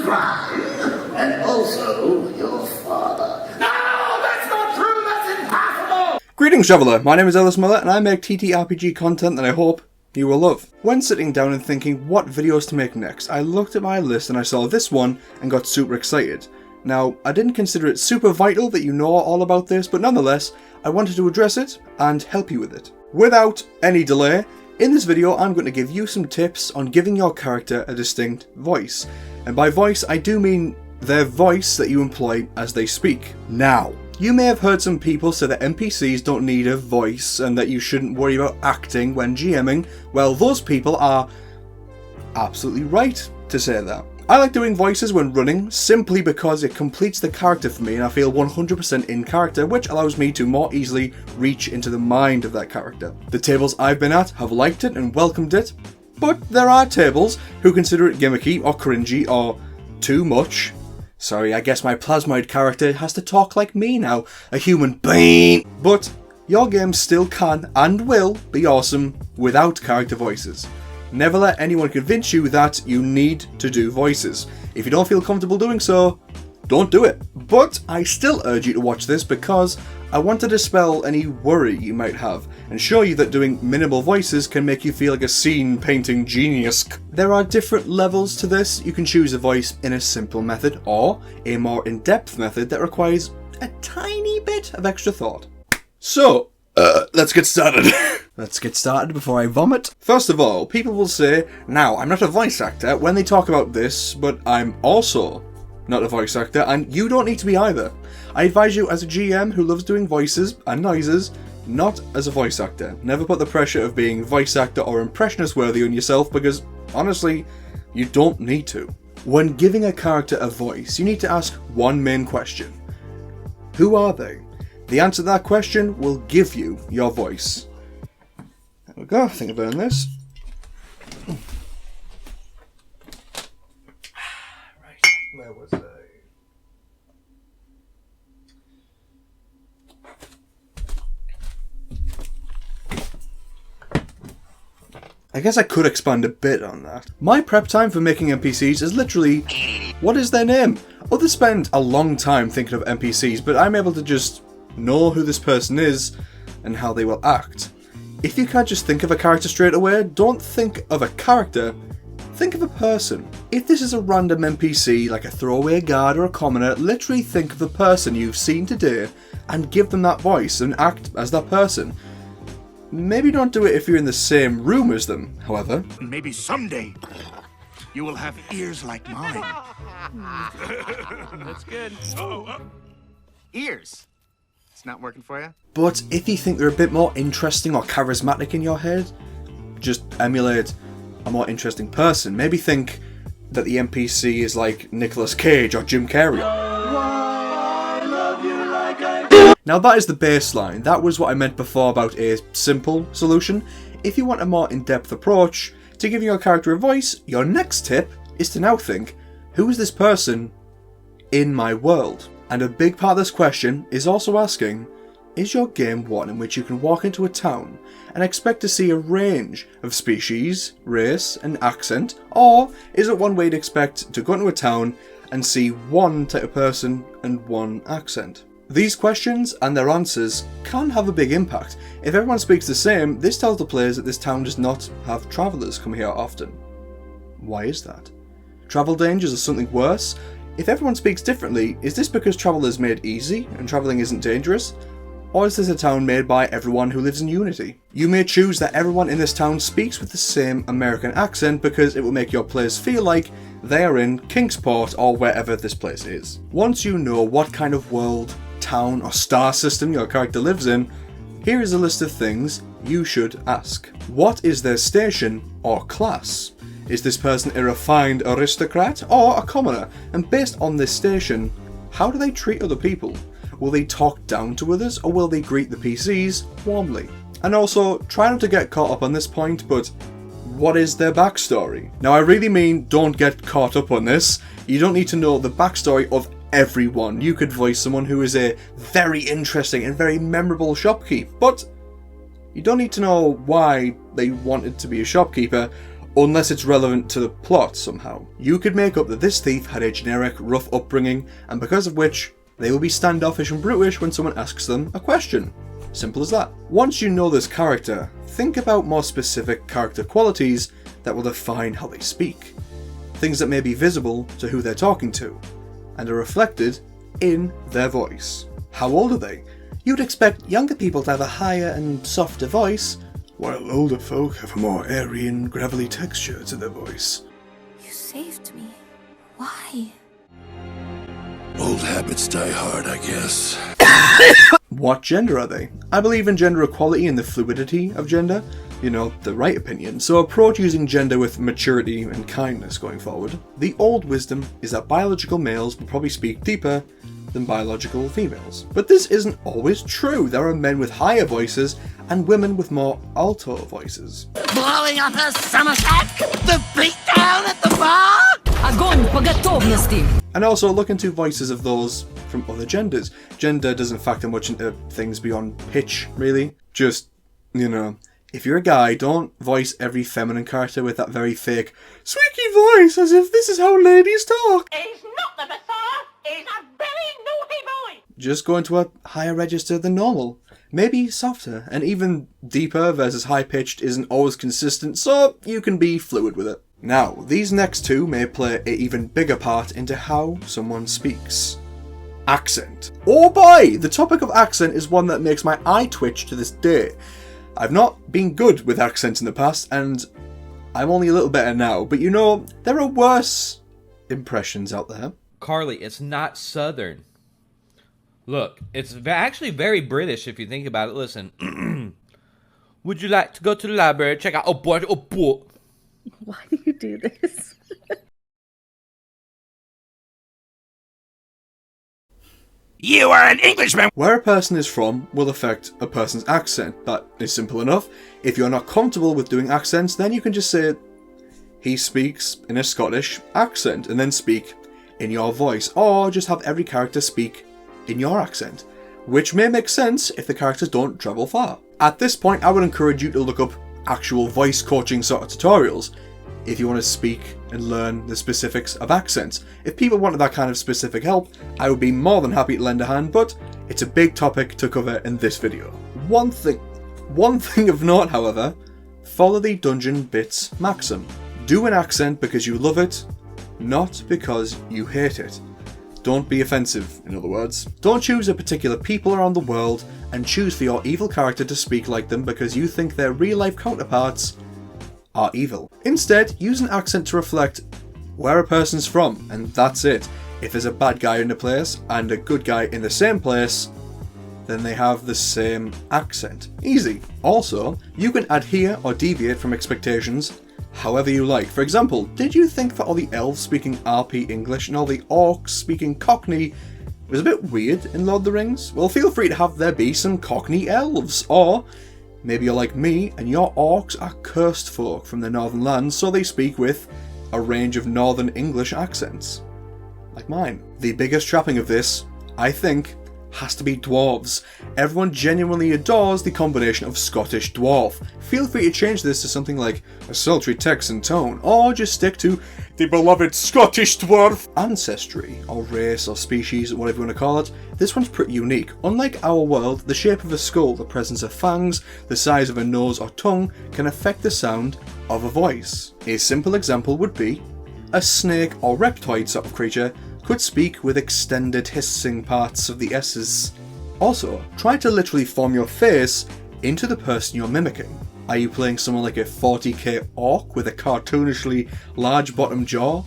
crime, and also your father. No, that's not true, that's impossible! Greetings, Traveller, my name is Ellis Miller and I make TTRPG content that I hope you will love. When sitting down and thinking what videos to make next, I looked at my list and I saw this one and got super excited. Now, I didn't consider it super vital that you know all about this, but nonetheless, I wanted to address it and help you with it. Without any delay, in this video I'm going to give you some tips on giving your character a distinct voice. And by voice, I do mean their voice that you employ as they speak. Now, you may have heard some people say that NPCs don't need a voice and that you shouldn't worry about acting when GMing. Well, those people are absolutely right to say that. I like doing voices when running simply because it completes the character for me and I feel 100% in character, which allows me to more easily reach into the mind of that character. The tables I've been at have liked it and welcomed it, but there are tables who consider it gimmicky or cringy or too much. Sorry, I guess my plasmoid character has to talk like me now, a human being. But your game still can and will be awesome without character voices. Never let anyone convince you that you need to do voices. If you don't feel comfortable doing so, don't do it. But I still urge you to watch this because I want to dispel any worry you might have and show you that doing minimal voices can make you feel like a scene painting genius. There are different levels to this. You can choose a voice in a simple method or a more in-depth method that requires a tiny bit of extra thought. So, let's get started. Let's get started before I vomit. First of all, people will say, now, I'm not a voice actor when they talk about this, but I'm also not a voice actor, and you don't need to be either. I advise you as a GM who loves doing voices and noises, not as a voice actor. Never put the pressure of being voice actor or impressionist worthy on yourself because, honestly, you don't need to. When giving a character a voice, you need to ask one main question. Who are they? The answer to that question will give you your voice. There we go, I think I've earned this. Right, where was I? I guess I could expand a bit on that. My prep time for making NPCs is literally, what is their name? Others spend a long time thinking of NPCs, but I'm able to just know who this person is and how they will act. If you can't just think of a character straight away, don't think of a character, think of a person. If this is a random NPC like a throwaway guard or a commoner, literally think of the person you've seen today and give them that voice and act as that person. Maybe don't do it if you're in the same room as them, however. Maybe someday you will have ears like mine. That's good. Ears? It's not working for you? But if you think they're a bit more interesting or charismatic in your head, just emulate a more interesting person. Maybe think that the NPC is like Nicolas Cage or Jim Carrey. Now that is the baseline. That was what I meant before about a simple solution. If you want a more in-depth approach to giving your character a voice, your next tip is to now think, who is this person in my world? And a big part of this question is also asking, is your game one in which you can walk into a town and expect to see a range of species, race, and accent? Or is it one where you'd expect to go into a town and see one type of person and one accent? These questions and their answers can have a big impact. If everyone speaks the same, this tells the players that this town does not have travellers come here often. Why is that? Travel dangers or something worse? If everyone speaks differently, is this because travel is made easy and travelling isn't dangerous? Or is this a town made by everyone who lives in unity? You may choose that everyone in this town speaks with the same American accent because it will make your players feel like they are in Kingsport or wherever this place is. Once you know what kind of world, town or star system your character lives in, here is a list of things you should ask. What is their station or class? Is this person a refined aristocrat or a commoner? And based on this station, how do they treat other people? Will they talk down to others or will they greet the PCs warmly? And also, try not to get caught up on this point, but what is their backstory? Now I really mean don't get caught up on this. You don't need to know the backstory of everyone. You could voice someone who is a very interesting and very memorable shopkeep, but you don't need to know why they wanted to be a shopkeeper unless it's relevant to the plot somehow. You could make up that this thief had a generic, rough upbringing, and because of which, they will be standoffish and brutish when someone asks them a question. Simple as that. Once you know this character, think about more specific character qualities that will define how they speak. Things that may be visible to who they're talking to, and are reflected in their voice. How old are they? You'd expect younger people to have a higher and softer voice, while older folk have a more airy and gravelly texture to their voice. You saved me. Why? Old habits die hard, I guess. What gender are they? I believe in gender equality and the fluidity of gender. You know, the right opinion. So approach using gender with maturity and kindness going forward. The old wisdom is that biological males will probably speak deeper than biological females. But this isn't always true. There are men with higher voices and women with more alto voices. Blowing up a Somerset? The beatdown at the bar? Огонь по готовности! And also look into voices of those from other genders. Gender doesn't factor much into things beyond pitch, really. Just, you know, if you're a guy, don't voice every feminine character with that very fake, squeaky voice as if this is how ladies talk. He's not the Messiah, he's a very naughty boy. Just go into a higher register than normal. Maybe softer, and even deeper versus high-pitched isn't always consistent, so you can be fluid with it. Now, these next two may play an even bigger part into how someone speaks. Accent. Oh boy! The topic of accent is one that makes my eye twitch to this day. I've not been good with accents in the past, and I'm only a little better now, but you know, there are worse impressions out there. Carly, it's not Southern. Look, it's actually very British if you think about it. Listen. Would you like to go to the library, check out a book? Why do you do this? You are an Englishman! Where a person is from will affect a person's accent. That is simple enough. If you're not comfortable with doing accents, then you can just say, he speaks in a Scottish accent, and then speak in your voice. Or just have every character speak in your accent, which may make sense if the characters don't travel far. At this point, I would encourage you to look up actual voice coaching sort of tutorials if you want to speak and learn the specifics of accents. If people wanted that kind of specific help, I would be more than happy to lend a hand, but it's a big topic to cover in this video. One thing of note, however, follow the Dungeon Bits maxim. Do an accent because you love it, not because you hate it. Don't be offensive, in other words. Don't choose a particular people around the world and choose for your evil character to speak like them because you think their real-life counterparts are evil. Instead, use an accent to reflect where a person's from, and that's it. If there's a bad guy in a place and a good guy in the same place, then they have the same accent. Easy. Also, you can adhere or deviate from expectations however you like. For example, did you think that all the elves speaking RP English and all the orcs speaking Cockney was a bit weird in Lord of the Rings? Well, feel free to have there be some Cockney elves, or maybe you're like me and your orcs are cursed folk from the northern lands, so they speak with a range of northern English accents, like mine. The biggest trapping of this, I think, has to be dwarves. Everyone genuinely adores the combination of Scottish dwarf. Feel free to change this to something like a sultry Texan tone, or just stick to the beloved Scottish dwarf ancestry, or race, or species, whatever you want to call it. This one's pretty unique. Unlike our world, the shape of a skull, the presence of fangs, the size of a nose or tongue can affect the sound of a voice. A simple example would be a snake or reptoid sort of creature could speak with extended hissing parts of the S's. Also, try to literally form your face into the person you're mimicking. Are you playing someone like a 40k orc with a cartoonishly large bottom jaw?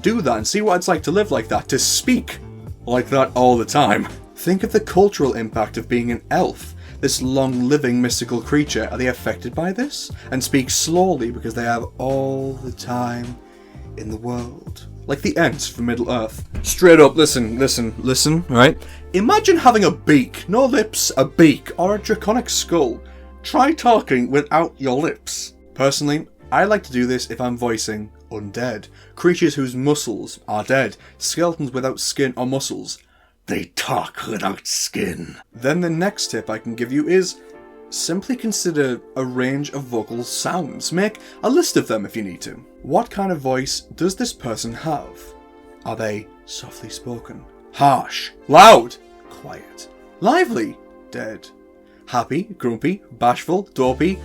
Do that and see what it's like to live like that, to speak like that all the time. Think of the cultural impact of being an elf. This long-living mystical creature, are they affected by this? And speak slowly because they have all the time in the world. Like the Ents from Middle-earth. Straight up, listen, right? Imagine having a beak, no lips, a beak, or a draconic skull. Try talking without your lips. Personally, I like to do this if I'm voicing undead. Creatures whose muscles are dead. Skeletons without skin or muscles. They talk without skin. Then the next tip I can give you is Simply consider a range of vocal sounds. Make a list of them if you need to. What kind of voice does this person have? Are they softly spoken, harsh, loud, quiet, lively, dead, happy, grumpy, bashful, dopey,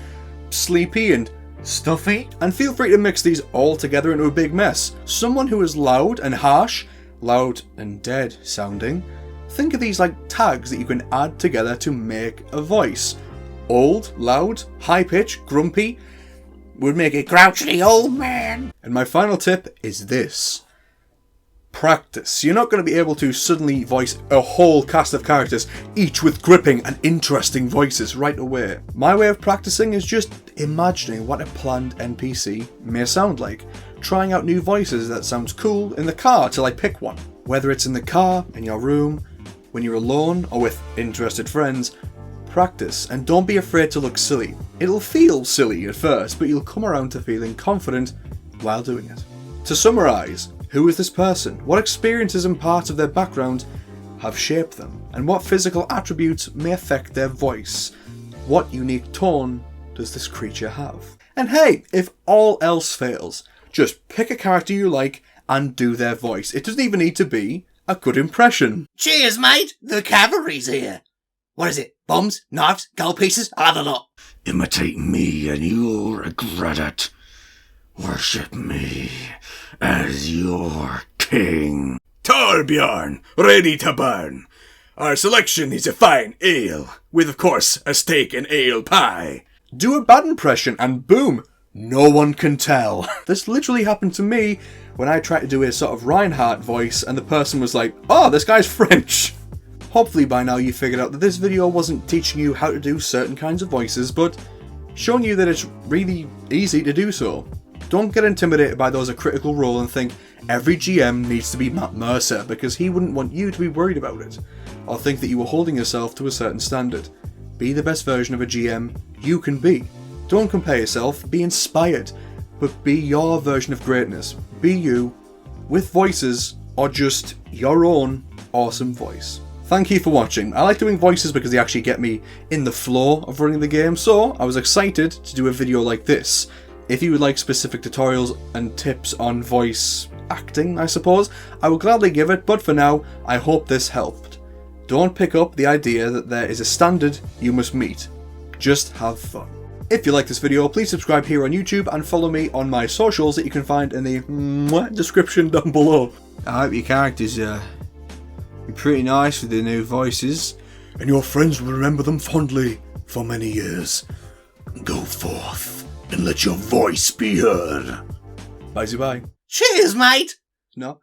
sleepy, and stuffy? And feel free to mix these all together into a big mess. Someone who is loud and harsh, loud and dead sounding. Think of these like tags that you can add together to make a voice. Old, loud, high pitch, grumpy would make a grouchy old man. And my final tip is this. Practice. You're not going to be able to suddenly voice a whole cast of characters, each with gripping and interesting voices right away. My way of practicing is just imagining what a planned NPC may sound like, trying out new voices that sounds cool in the car till I pick one. Whether it's in the car, in your room, when you're alone, or with interested friends, practice and don't be afraid to look silly. It'll feel silly at first, but you'll come around to feeling confident while doing it. To summarise, who is this person? What experiences and parts of their background have shaped them? And what physical attributes may affect their voice? What unique tone does this creature have? And hey, if all else fails, just pick a character you like and do their voice. It doesn't even need to be a good impression. Cheers, mate. The cavalry's here. What is it? Bombs? Knives? Gold pieces? I'll have a lot. Imitate me and you'll regret it. Worship me as your king. Torbjorn, ready to burn. Our selection is a fine ale, with of course a steak and ale pie. Do a bad impression and boom, no one can tell. This literally happened to me when I tried to do a sort of Reinhardt voice and the person was like, oh, this guy's French. Hopefully by now you figured out that this video wasn't teaching you how to do certain kinds of voices, but showing you that it's really easy to do so. Don't get intimidated by those a critical role and think every GM needs to be Matt Mercer, because he wouldn't want you to be worried about it, or think that you were holding yourself to a certain standard. Be the best version of a GM you can be. Don't compare yourself, be inspired, but be your version of greatness. Be you, with voices, or just your own awesome voice. Thank you for watching. I like doing voices because they actually get me in the flow of running the game, so I was excited to do a video like this. If you would like specific tutorials and tips on voice acting, I suppose, I will gladly give it, but for now, I hope this helped. Don't pick up the idea that there is a standard you must meet. Just have fun. If you like this video, please subscribe here on YouTube and follow me on my socials that you can find in the description down below. I hope your characters be pretty nice with their new voices, and your friends will remember them fondly for many years. Go forth and let your voice be heard. Bye-bye. Cheers, mate. No.